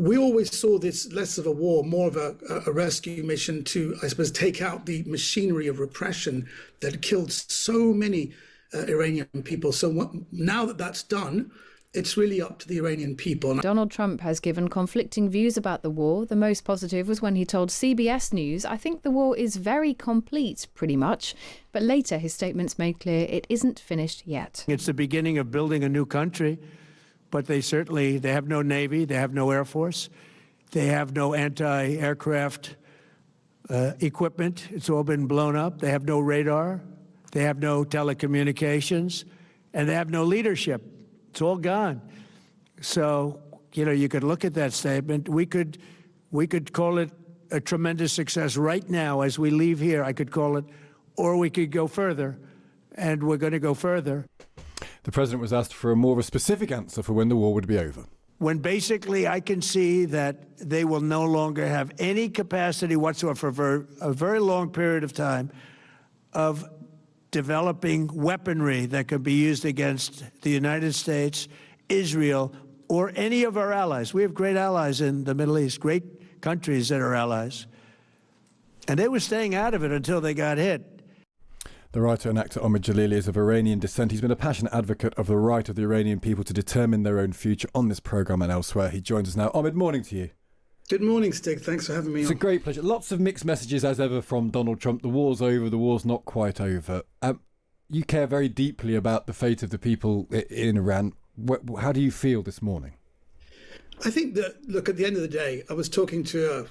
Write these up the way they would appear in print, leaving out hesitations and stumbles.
we always saw this less of a war, more of a rescue mission to, I suppose, take out the machinery of repression that killed so many Iranian people. So now that that's done, it's really up to the Iranian people. Donald Trump has given conflicting views about the war. The most positive was when he told CBS News, "I think the war is very complete, pretty much." But later his statements made clear it isn't finished yet. It's the beginning of building a new country, but they have no Navy, they have no Air Force, they have no anti-aircraft equipment. It's all been blown up. They have no radar, they have no telecommunications, and they have no leadership. It's all gone. So, you could look at that statement. We could call it a tremendous success right now as we leave here. I could call it, or we could go further, and we're going to go further. The president was asked for a more of a specific answer for when the war would be over. When basically I can see that they will no longer have any capacity whatsoever for a very long period of time of developing weaponry that could be used against the United States, Israel, or any of our allies. We have great allies in the Middle East, great countries that are allies. And they were staying out of it until they got hit. The writer and actor Omid Djalili is of Iranian descent. He's been a passionate advocate of the right of the Iranian people to determine their own future on this programme and elsewhere. He joins us now. Omid, morning to you. Good morning, Stig. Thanks for having me on. It's a great pleasure. Lots of mixed messages, as ever, from Donald Trump. The war's over, the war's not quite over. You care very deeply about the fate of the people in Iran. How do you feel this morning? I think that, look, at the end of the day, I was talking to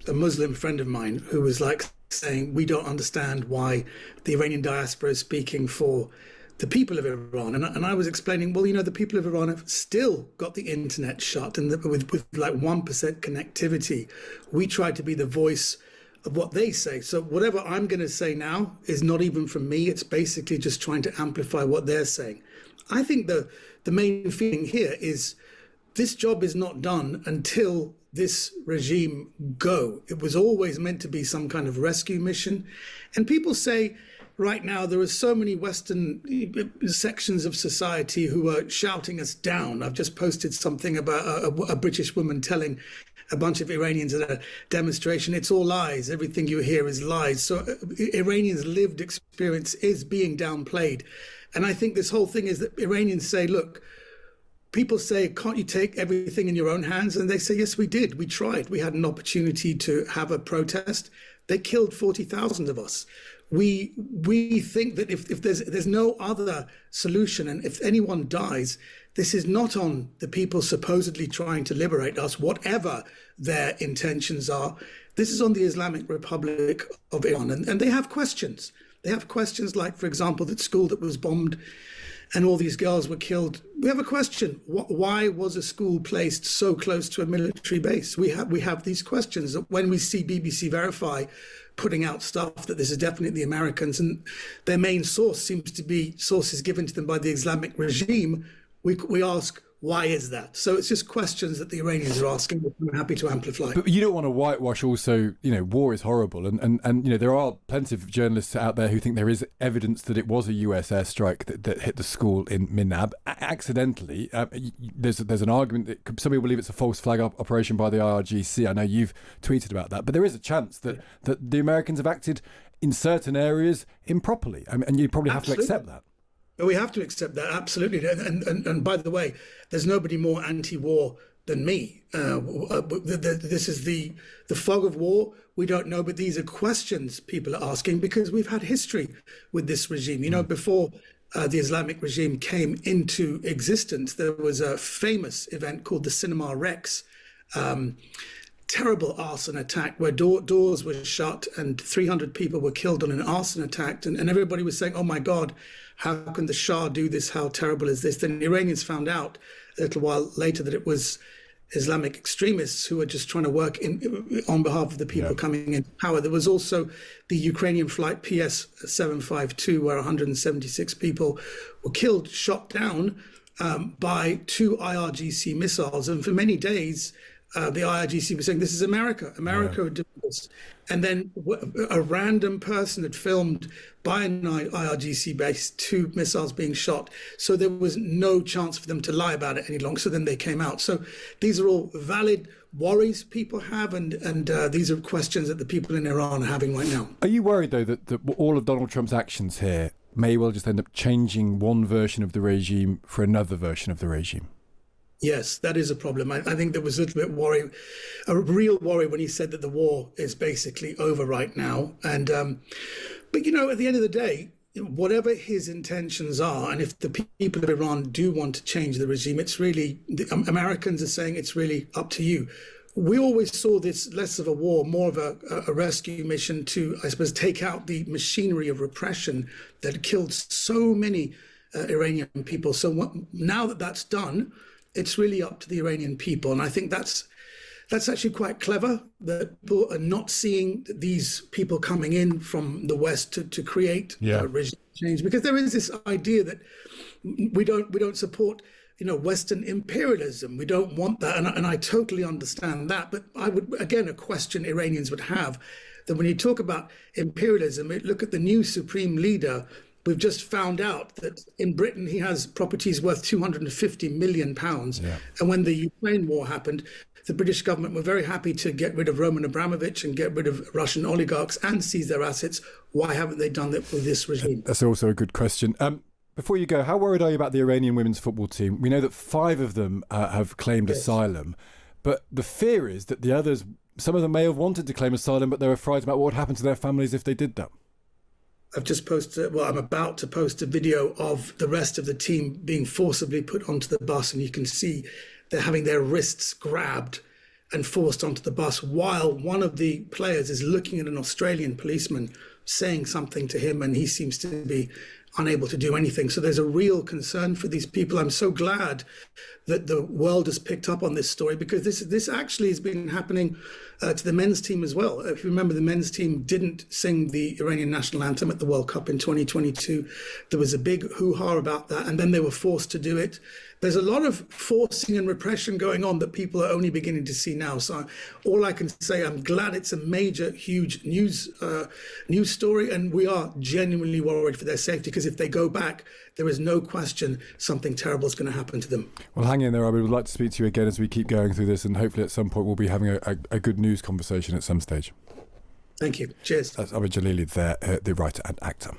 a Muslim friend of mine who was saying, we don't understand why the Iranian diaspora is speaking for the people of Iran. And I was explaining, well, the people of Iran have still got the internet shut, and with like 1% connectivity, we try to be the voice of what they say. So whatever I'm going to say now is not even from me. It's basically just trying to amplify what they're saying. I think the main feeling here is this job is not done until this regime go. It was always meant to be some kind of rescue mission. And people say, right now, there are so many Western sections of society who are shouting us down. I've just posted something about a British woman telling a bunch of Iranians at a demonstration, it's all lies. Everything you hear is lies. So Iranians' lived experience is being downplayed. And I think this whole thing is that Iranians say, look, people say, can't you take everything in your own hands? And they say, yes, we did. We tried. We had an opportunity to have a protest. They killed 40,000 of us. We think that if there's no other solution, and if anyone dies, this is not on the people supposedly trying to liberate us, whatever their intentions are. This is on the Islamic Republic of Iran. And they have questions. They have questions like, for example, that school that was bombed and all these girls were killed. We have a question. Why was a school placed so close to a military base? We have these questions. When we see BBC Verify putting out stuff that this is definitely the Americans, and their main source seems to be sources given to them by the Islamic regime, we ask, why is that? So it's just questions that the Iranians are asking, which I'm happy to amplify. But you don't want to whitewash also, war is horrible. And there are plenty of journalists out there who think there is evidence that it was a US airstrike that hit the school in Minab accidentally. There's an argument that some people believe it's a false flag operation by the IRGC. I know you've tweeted about that. But there is a chance that the Americans have acted in certain areas improperly. And you probably have to accept that. We have to accept that, absolutely. And by the way, there's nobody more anti-war than me. This is the fog of war. We don't know, but these are questions people are asking because we've had history with this regime. Before the Islamic regime came into existence, there was a famous event called the Cinema Rex, terrible arson attack where doors were shut and 300 people were killed on an arson attack. And everybody was saying, oh my God, how can the Shah do this? How terrible is this? Then the Iranians found out a little while later that it was Islamic extremists who were just trying to work on behalf of the people coming in power. There was also the Ukrainian flight PS-752 where 176 people were killed, shot down by 2 IRGC missiles. And for many days, the IRGC was saying, this is America. America did this. And then a random person had filmed by an IRGC base 2 missiles being shot. So there was no chance for them to lie about it any longer. So then they came out. So these are all valid worries people have. And these are questions that the people in Iran are having right now. Are you worried, though, that all of Donald Trump's actions here may well just end up changing one version of the regime for another version of the regime? Yes, that is a problem. I think there was a little bit a real worry when he said that the war is basically over right now. And but, at the end of the day, whatever his intentions are, and if the people of Iran do want to change the regime, it's really, the Americans are saying it's really up to you. We always saw this less of a war, more of a rescue mission to, I suppose, take out the machinery of repression that killed so many Iranian people. So now that that's done, it's really up to the Iranian people. And I think that's actually quite clever, that people are not seeing these people coming in from the West to create regime change, because there is this idea that we don't support Western imperialism. We don't want that. And I totally understand that. But I would, again, a question Iranians would have, that when you talk about imperialism, look at the new supreme leader. We've just found out that in Britain, he has properties worth £250 million. Yeah. And when the Ukraine war happened, the British government were very happy to get rid of Roman Abramovich and get rid of Russian oligarchs and seize their assets. Why haven't they done that with this regime? That's also a good question. Before you go, how worried are you about the Iranian women's football team? We know that 5 of them have claimed asylum, but the fear is that the others, some of them may have wanted to claim asylum, but they're afraid about what would happen to their families if they did that. I'm about to post a video of the rest of the team being forcibly put onto the bus, and you can see they're having their wrists grabbed and forced onto the bus while one of the players is looking at an Australian policeman saying something to him, and he seems to be unable to do anything. So there's a real concern for these people. I'm so glad that the world has picked up on this story, because this actually has been happening to the men's team as well. If you remember, the men's team didn't sing the Iranian national anthem at the World Cup in 2022. There was a big hoo-ha about that, and then they were forced to do it. There's a lot of forcing and repression going on that people are only beginning to see now. So all I can say, I'm glad it's a major, huge news story, and we are genuinely worried for their safety, because if they go back, there is no question something terrible is going to happen to them. Well, hang in there. I would like to speak to you again as we keep going through this, and hopefully at some point we'll be having a good news conversation at some stage. Thank you. Cheers. That's Omid Djalili there, the writer and actor.